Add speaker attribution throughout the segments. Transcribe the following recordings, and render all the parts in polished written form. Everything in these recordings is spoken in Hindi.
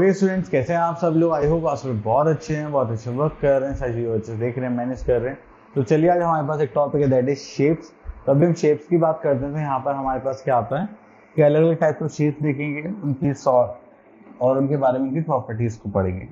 Speaker 1: ओके स्टूडेंट्स, कैसे हैं आप सब लोग। आई होप आप सब बहुत अच्छे हैं, बहुत अच्छे वर्क कर रहे हैं, सारी चीज़ें अच्छे से देख रहे हैं, मैनेज कर रहे हैं। तो चलिए आज हमारे पास एक टॉपिक है दैट इज शेप्स। तो अभी हम शेप्स की बात करते हैं। तो यहाँ पर हमारे पास क्या आता है कि अलग अलग टाइप के शेप्स देखेंगे, उनकी और उनके बारे में उनकी प्रॉपर्टीज को पढ़ेंगे।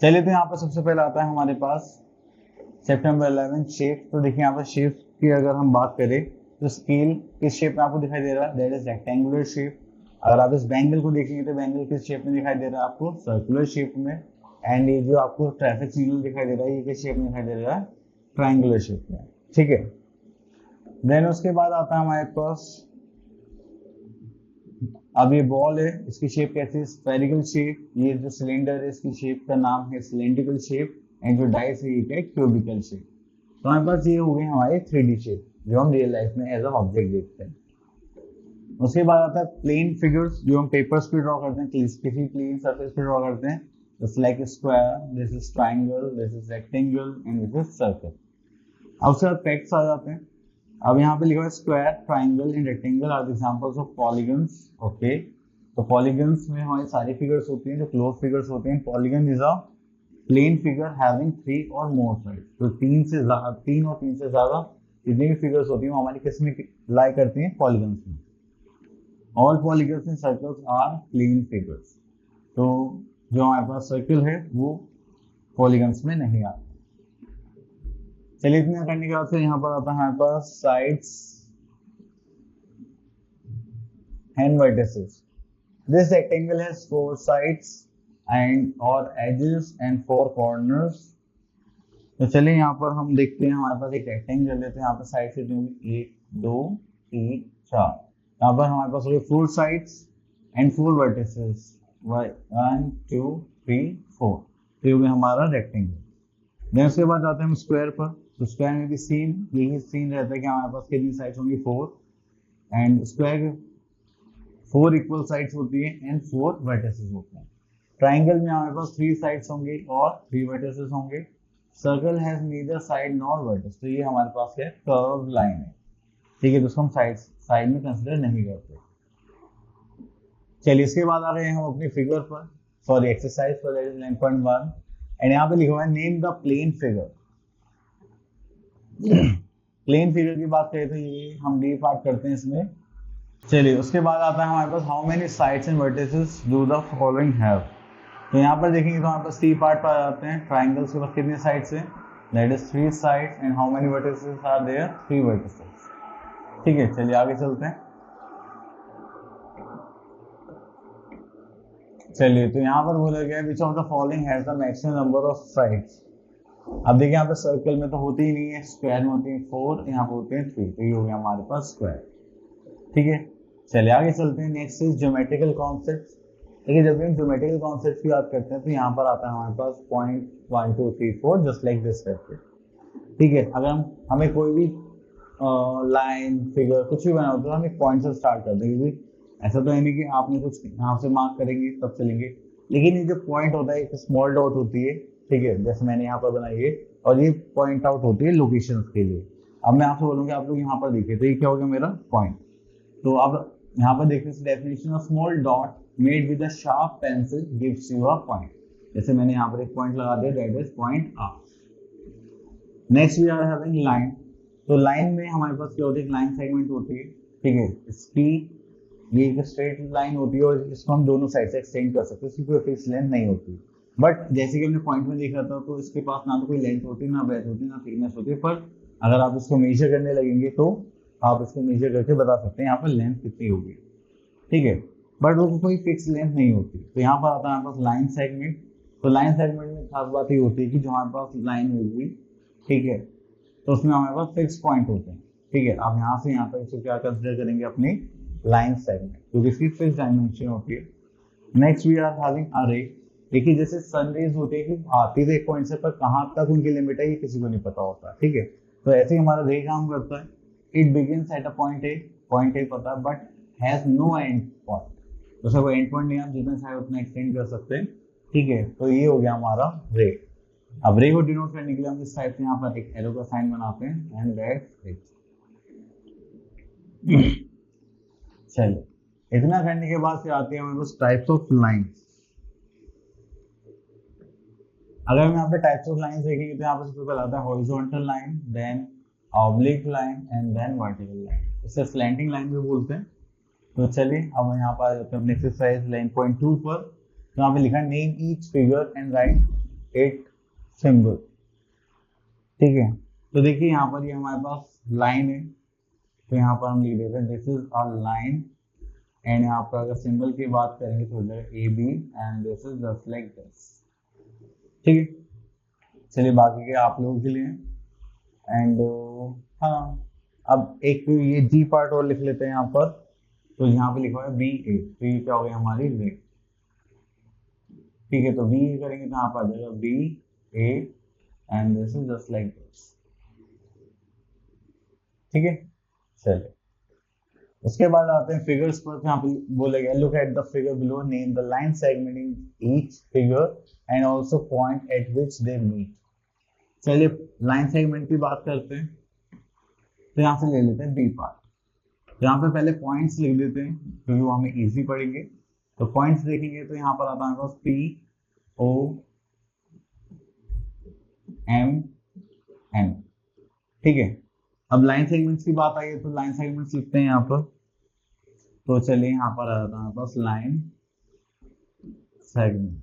Speaker 1: चलिए, तो यहाँ पर सबसे पहले आता है हमारे पास चैप्टर नंबर 11 शेप। तो देखिए यहाँ पर शेप की अगर हम बात करें तो स्केल किस शेप में आपको दिखाई दे रहा है, दैट इज रेक्टेंगुलर शेप। अगर आप इस बैंगल को देखेंगे तो बैंगल किस शेप में दिखाई दे रहा है आपको, सर्कुलर शेप में। एंड ये जो आपको ट्रैफिक सिग्नल दिखाई दे रहा है ये किस शेप में दिखाई दे रहा है, ट्रायंगुलर शेप में। ठीक है, देन उसके बाद आता है हमारे पास अब ये बॉल है, इसकी शेप कैसी है, स्फेरिकल शेप। ये जो सिलेंडर है इसकी शेप का नाम है सिलेंड्रिकल शेप। एंड जो डाइस है ये क्या है, क्यूबिकल शेप। तो हमारे पास ये हो गए हमारे 3D शेप जो हम रियल लाइफ में एज अ ऑब्जेक्ट देखते हैं। उसके बाद आता है प्लेन फिगर्स जो हम पेपर्स पे ड्रॉ करते हैं, किसी प्लेन सरफेस पे ड्रॉ करते हैं। Just like square, this is triangle, this is rectangle and this is circle. अब उसके बाद फैक्ट्स आ जाते हैं। अब यहाँ पे लिखा है square, triangle and rectangle are the examples of polygons. Okay, तो पॉलीगन्स में हमारी सारी फिगर्स होती हैं जो क्लोज फिगर्स होते हैं। Polygon is a plane figure having 3 और मोर साइड्स। तो 3 और 3 से ज्यादा जितनी भी फिगर्स होती हैं वो हमारी किस में लाई करती हैं, पॉलीगन्स में। All polygons in circles are plane figures. तो जो हमारे पास सर्कल है वो पॉलीगन्स में नहीं आता। चलिए, इतना करने के बाद फिर यहाँ पर आता है हमारे पास sides and vertices. This rectangle has 4 sides and or edges and 4 corners। तो चलिए यहाँ पर हम देखते हैं, हमारे पास एक रेक्टेंगल है तो यहाँ पर साइड से जो 1 2 3 4, यहाँ पर हमारे पास हो गए 4 sides and 4 vertices, 1 2 3 4। तो ये हो गया हमारा रेक्टेंगल। देन उसके बाद आते हैं हम स्क्वायर पर। तो स्क्वायर में भी सेम यही सीन रहता है कि हमारे पास कितनी साइड्स होंगी, 4। एंड स्क्वायर 4 इक्वल साइड्स होती है एंड 4 वर्टिसेस होते हैं। ट्राइंगल में हमारे पास 3 साइड्स होंगे और 3 वर्टिसेस होंगे। Circle has neither side nor vertex. तो ये हमारे पास क्या है, कर्व लाइन है। ठीक है, जिसको हम साइड में कंसिडर नहीं करते। चलिए, इसके बाद आ रहे हैं हम अपनी फिगर पर, सॉरी एक्सरसाइज पर, दैट इज 9.1। एंड यहाँ पे लिखा हुआ है name the plane figure. Plane figure की बात करें तो ये हम डी पार्ट करते हैं इसमें। चलिए, उसके बाद आता है हमारे पास how many sides and vertices do the following have. तो यहाँ पर देखेंगे तो हमारे पास 3 पार्ट पर आते हैं। ट्राइंगल्स के पास कितने साइड्स हैं, that is 3 sides. And how many vertices are there, 3 vertices. ठीक है, चलिए आगे चलते हैं। चलिए, तो यहाँ पर बोला गया which of the following has the maximum number of sides. अब देखिए यहाँ पे सर्कल में तो होती ही नहीं है, स्क्वायर में होती है 4, यहाँ पे होते हैं 3। तो ये हो गया हमारे पास स्क्वायर। ठीक है, चलिए आगे चलते हैं। Next is geometrical concept. देखिए, जब भी हम ज्योमेट्रिकल कॉन्सेप्ट की बात करते हैं तो यहाँ पर आता है हमारे पास पॉइंट 1 2 3 4 जस्ट लाइक दिस करके। ठीक है, अगर हमें कोई भी लाइन फिगर कुछ भी बना होता है तो हम एक पॉइंट से स्टार्ट कर देंगे। ऐसा तो है नहीं कि आपने कुछ यहाँ से मार्क करेंगे तब चलेंगे, लेकिन ये जो पॉइंट होता है एक स्मॉल डॉट होती है। ठीक है, जैसे मैंने यहाँ पर बनाई है, और ये पॉइंट आउट होती है लोकेशन के लिए। अब मैं आपसे बोलूँगा आप लोग यहाँ पर देखिए, तो ये क्या हो गया मेरा पॉइंट। तो अब यहाँ पर देखिए definition of small dot made with a sharp pencil gives you a point. जैसे मैंने यहाँ पर एक पॉइंट लगा दिया, that is point R. Next we are having line. तो लाइन में हमारे पास क्या होती है, लाइन सेगमेंट होती है। ठीक है, इसकी ये एक स्ट्रेट लाइन होती है और इसको हम दोनों साइड से एक्सटेंड कर सकते हैं, इसकी कोई फिक्स लेंथ नहीं होती। बट जैसे कि हमने पॉइंट में देखा था तो इसके पास ना तो कोई लेंथ होती है, ना ब्रेथ होती है, ना थिकनेस होती है। पर अगर आप इसको मेजर करने लगेंगे तो आप इसको मेजर करके बता सकते हैं यहाँ पर लेंथ कितनी होगी। ठीक है, बट वो कोई फिक्स लेंथ नहीं होती। तो यहाँ पर आता है हमारे पास लाइन सेगमेंट। तो लाइन सेगमेंट में खास बात ये होती है कि जो हमारे पास लाइन होगी, ठीक है, तो उसमें हमारे पास फिक्स पॉइंट होते हैं। ठीक है, आप यहाँ से यहाँ तक इसको क्या कंसिडर करेंगे, अपनी लाइन सेगमेंट, क्योंकि इसकी फिक्स डायमेंशन होती है। Next we are having a ray. देखिए, जैसे सन रेज होती है कि आती है एक पॉइंट से, पर कहाँ तक उनकी लिमिट है ये किसी को नहीं पता होता। ठीक है, तो ऐसे ही हमारा रे काम करता है। It begins at a point A पता है, but has no end point. तो उसका कोई एंड पॉइंट नहीं, आप जितना चाहे उतना एक्सटेंड कर सकते हैं। ठीक है, तो ये हो गया हमारा रे। अब रे को डिनोट करने के लिए हम इस टाइप से यहाँ पर एक एरो का साइन बनाते हैं एंड दैट्स इट। चलिए, इतना करने के बाद फिर आती है हमारे पास टाइप्स ऑफ लाइंस। अगर हम यहाँ पे टाइप्स ऑफ लाइंस देखेंगे तो यहाँ पे सबसे पहले आता है horizontal line, then oblique line and then vertical line. इसे स्लैंटिंग लाइन भी बोलते हैं। तो चलिए अब यहाँ पर आ जाते हैं अपने एक्सरसाइज लाइन पॉइंट 2 पर। तो यहाँ पे लिखा है name each figure and right it symbol. ठीक है, तो देखिए यहाँ पर ये हमारे पास लाइन है, तो यहाँ पर हम लिख देते हैं this is a line, and यहाँ पर अगर सिंबल की बात करेंगे तो हो जाएगा A B and this is just like this. ठीक है, चलिए बाकी के आप लोगों के लिए एंड हाँ, अब एक ये जी पार्ट और लिख लेते हैं यहाँ पर। तो यहाँ पे लिखा है बी ए, तो ये क्या हो गया हमारी लेग। ठीक है, तो बी ए करेंगे तो यहाँ पर आ जाएगा B A and this is just like this. ठीक है, चलिए उसके बाद आते हैं फिगर्स पर। यहाँ पे बोला गया look at the figure below, name the line segmenting each figure and also point at which they meet. चलिए लाइन सेगमेंट की बात करते हैं, तो यहाँ से ले लेते हैं बी पार्ट। यहाँ पे पहले पॉइंट्स लिख देते हैं क्योंकि वो हमें इजी पड़ेंगे। तो पॉइंट्स देखेंगे तो यहाँ पर आता है पी ओ एम एन। ठीक है, अब लाइन सेगमेंट्स की बात आई है तो लाइन सेगमेंट्स लिखते हैं यहाँ पर। तो चलिए यहाँ पर आ जाता है बस लाइन सेगमेंट।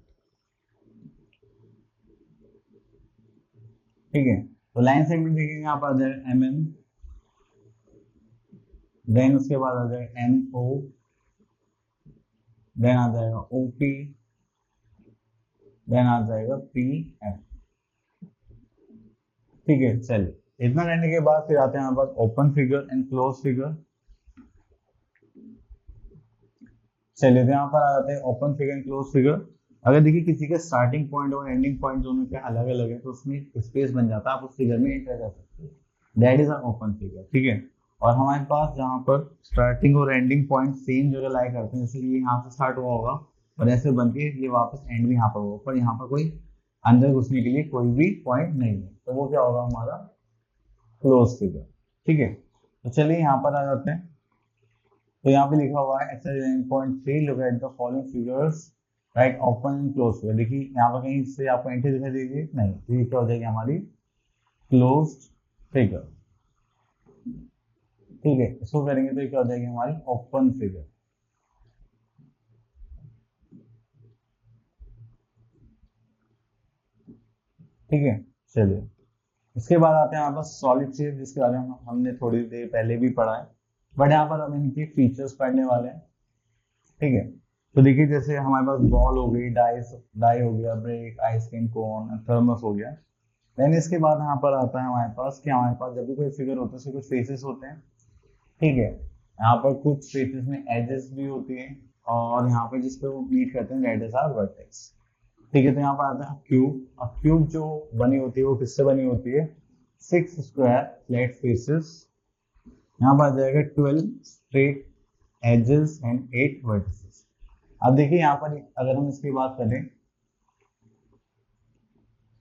Speaker 1: ठीक है, तो लाइन सेगमेंट देखेंगे यहाँ पर आ जाएगा एम एन, देन उसके बाद आ जाएगा एन ओ, देन आ जाएगा ओ पी, देन आ जाएगा पी एफ। ठीक है, चलिए इतना करने के बाद फिर आते हैं हमारे पास open figure and close figure. चलिए तो यहाँ पर आ जाते हैं open figure and close figure. अगर देखिए किसी के स्टार्टिंग पॉइंट और एंडिंग पॉइंट दोनों के अलग अलग है तो उसमें स्पेस बन जाता है, आप उस फिगर में एंटर कर सकते हैं। That is an open figure. ठीक है, और हमारे पास जहाँ पर स्टार्टिंग और एंडिंग पॉइंट सेम जगह लाई करते हैं, जैसे ये यहाँ से स्टार्ट हुआ होगा और ऐसे बन के ये वापस एंड भी यहाँ पर होगा, पर यहाँ पर कोई अंदर घुसने के लिए कोई भी पॉइंट नहीं है, तो वो क्या होगा हमारा क्लोज फिगर। ठीक है, तो चलिए यहाँ पर आ जाते हैं। तो यहाँ पे लिखा हुआ है exercise 9.3 look at the following figures right open and close figure. देखिए यहाँ पर कहीं से आपको एंट्री दिखाई देगी नहीं, तो ये क्या हो जाएगी हमारी क्लोज्ड फिगर। ठीक है, इसको करेंगे तो ये क्या हो जाएगी हमारी ओपन फिगर। ठीक है, चलिए इसके बाद आते हैं हमारे पास सॉलिड शेप, जिसके बारे में हमने थोड़ी देर पहले भी पढ़ा है, बट यहाँ पर हम इनके फीचर्स पढ़ने वाले हैं। ठीक है, तो देखिए जैसे हमारे पास बॉल हो गई, डाई हो गया, ब्रेक, आइसक्रीम कोन, थर्मस हो गया। देन इसके बाद यहाँ पर आता है हमारे पास कि हमारे पास जब भी कोई फिगर होता है उसके कुछ फेसेस होते हैं। ठीक है, यहाँ पर कुछ फेसेस में एजेस भी होती हैं और यहाँ पे जिसपे वो मीट करते हैं दैट इज आवर वर्टेक्स। ठीक है, तो यहाँ पर आता है क्यूब। अब क्यूब जो बनी होती है वो किससे बनी होती है? 6 स्क्वायर फ्लैट फेसेस, यहाँ पर आ जाएगा 12 स्ट्रेट एजेस एंड 8 वर्टिसेस। अब देखिए यहाँ पर अगर हम इसकी बात करें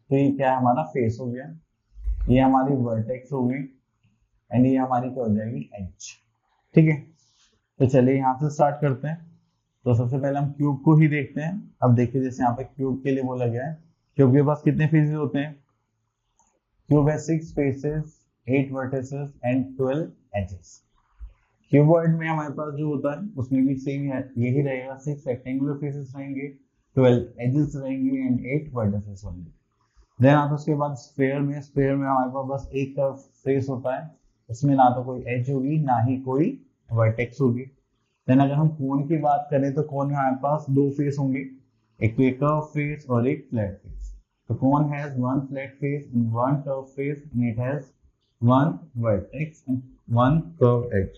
Speaker 1: तो ये क्या है हमारा फेस हो गया, ये हमारी वर्टेक्स हो गई एंड ये हमारी क्या हो जाएगी एज। ठीक है, तो चलिए यहाँ से स्टार्ट करते हैं। तो सबसे पहले हम क्यूब को ही देखते हैं। अब देखिए जैसे यहाँ पे क्यूब के लिए बोला गया है, क्यूब के पास कितने फेसेस होते हैं? क्यूब है 6 faces, 8 vertices and 12 edges. Cuboid में हमारे पास जो होता है उसमें भी सेम है, यही रहेगा, 6 रेक्टेंगुलर फेसेस रहेंगे, 12 एजेस रहेंगे एंड 8 वर्टिसेस होंगे। देन आता उसके बाद स्फीयर में हमारे पास बस एक कर्व फेस होता है, इसमें ना तो कोई एज होगी ना ही कोई वर्टेक्स होगी। देन अगर हम कोन की बात करें तो कोन में हमारे पास 2 फेस होंगे, एक तो एक कर्व फेस और एक फ्लैट फेस। तो cone has 1 flat face and 1 curve face and it has 1 vertex and 1 curve edge.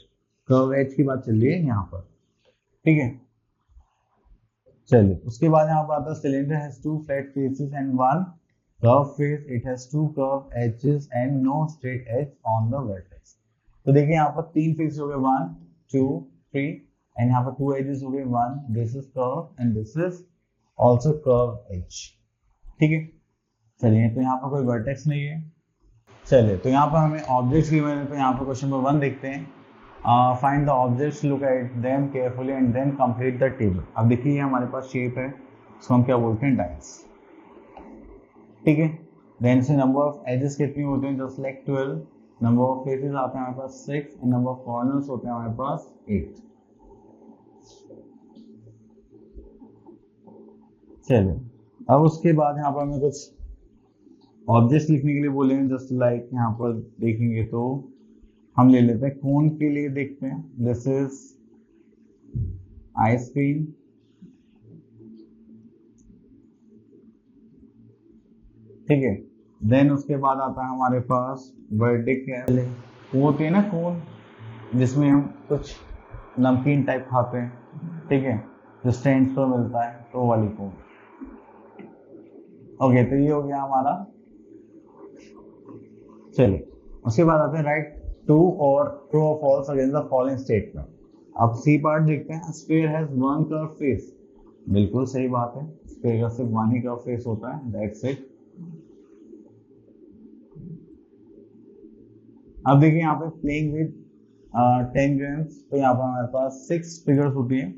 Speaker 1: Curve edge की बात चल रही है यहाँ पर। ठीक है, चलिए उसके बाद यहाँ पर आता है cylinder has 2 flat faces and 1 curve face, it has 2 curved edges and no straight edge on the vertex। तो देखिए यहाँ पर 3 फेस हो गए, 1 2 3 एंड यहाँ पर 2 एजेस हो गए, 1 this is curve and this is also curve edge. ठीक है, चलिए तो यहाँ पर कोई वर्टेक्स नहीं है। चलिए तो यहाँ पर हमें ऑब्जेक्ट्स गिवन है, तो यहाँ पर क्वेश्चन नंबर 1 देखते हैं। Find the objects, look at them carefully and then complete the table. अब देखिए हमारे पास शेप है, इसको हम क्या बोलते हैं, डाइस। ठीक है, देन से नंबर ऑफ एजेस कितनी होते हैं, just like 12। Number of faces आते हैं हमारे पास 6 एंड नंबर ऑफ कॉर्नर्स होते हैं हमारे पास 8। चलिए, अब उसके बाद यहाँ पर हमें कुछ ऑब्जेक्ट्स लिखने के लिए बोलेंगे, जस्ट लाइक यहाँ पर देखेंगे तो हम ले लेते हैं कोन के लिए, देखते हैं। दिस इज आइसक्रीम, ठीक है। देन उसके बाद आता है हमारे पास बर्थडे कैप, वो होती है ना कोन, जिसमें हम कुछ नमकीन टाइप खाते हैं, ठीक है, जो स्टैंड पर मिलता है, तो वाली कोन। ओके, तो ये हो गया हमारा। चलिए, उसके बाद आते हैं राइट ट्रू और ट्रू और false against the following statement. अब सी पार्ट देखते हैं। Sphere has one curve face, बिल्कुल सही बात है, स्फीयर का सिर्फ वन ही कर्व फेस होता है, दैट्स इट। अब देखिए यहाँ पे प्लेइंग विद 10 ग्राम्स, तो यहाँ पर हमारे पास 6 फिगर्स होती हैं।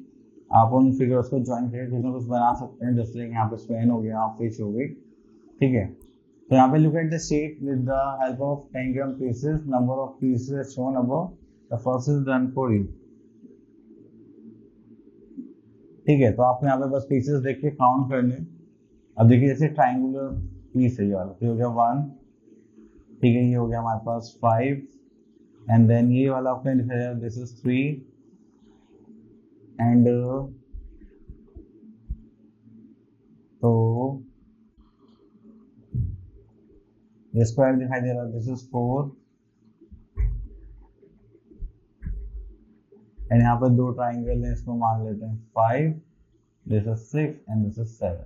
Speaker 1: आप उन फिगर्स को ज्वाइन करके कुछ ना कुछ बना सकते हैं, जैसे यहाँ पे स्पेन हो गया, फिश हो गई, ठीक है। तो यहाँ पे look at the shape with the help of 10 gram pieces, number of pieces shown above, the first is done for you. ठीक है, तो आपको यहाँ पे बस पीसेस देख के काउंट करने। अब देखिए जैसे ट्राइंगुलर पीस है ये वाला, तो हो गया 1, ठीक है, ये हो गया हमारे पास 5 एंड देन ये वाला आपने दिखाया, दिस इज 3 एंड तो ये स्क्वायर दिखाई दे रहा है, दिस इज 4 एंड यहाँ पर 2 ट्राइंगल है, इसको मान लेते हैं 5, this is 6 and this is 7,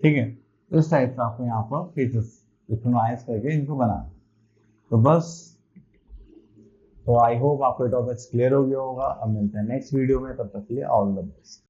Speaker 1: ठीक है। इस टाइप से आपको यहाँ पर फीचर्स सिंक्रोनाइज करके इनको बनाना। तो बस, तो आई होप आपको टॉपिक्स क्लियर हो गया होगा। अब मिलते हैं नेक्स्ट वीडियो में, तब तक के लिए ऑल द बेस्ट।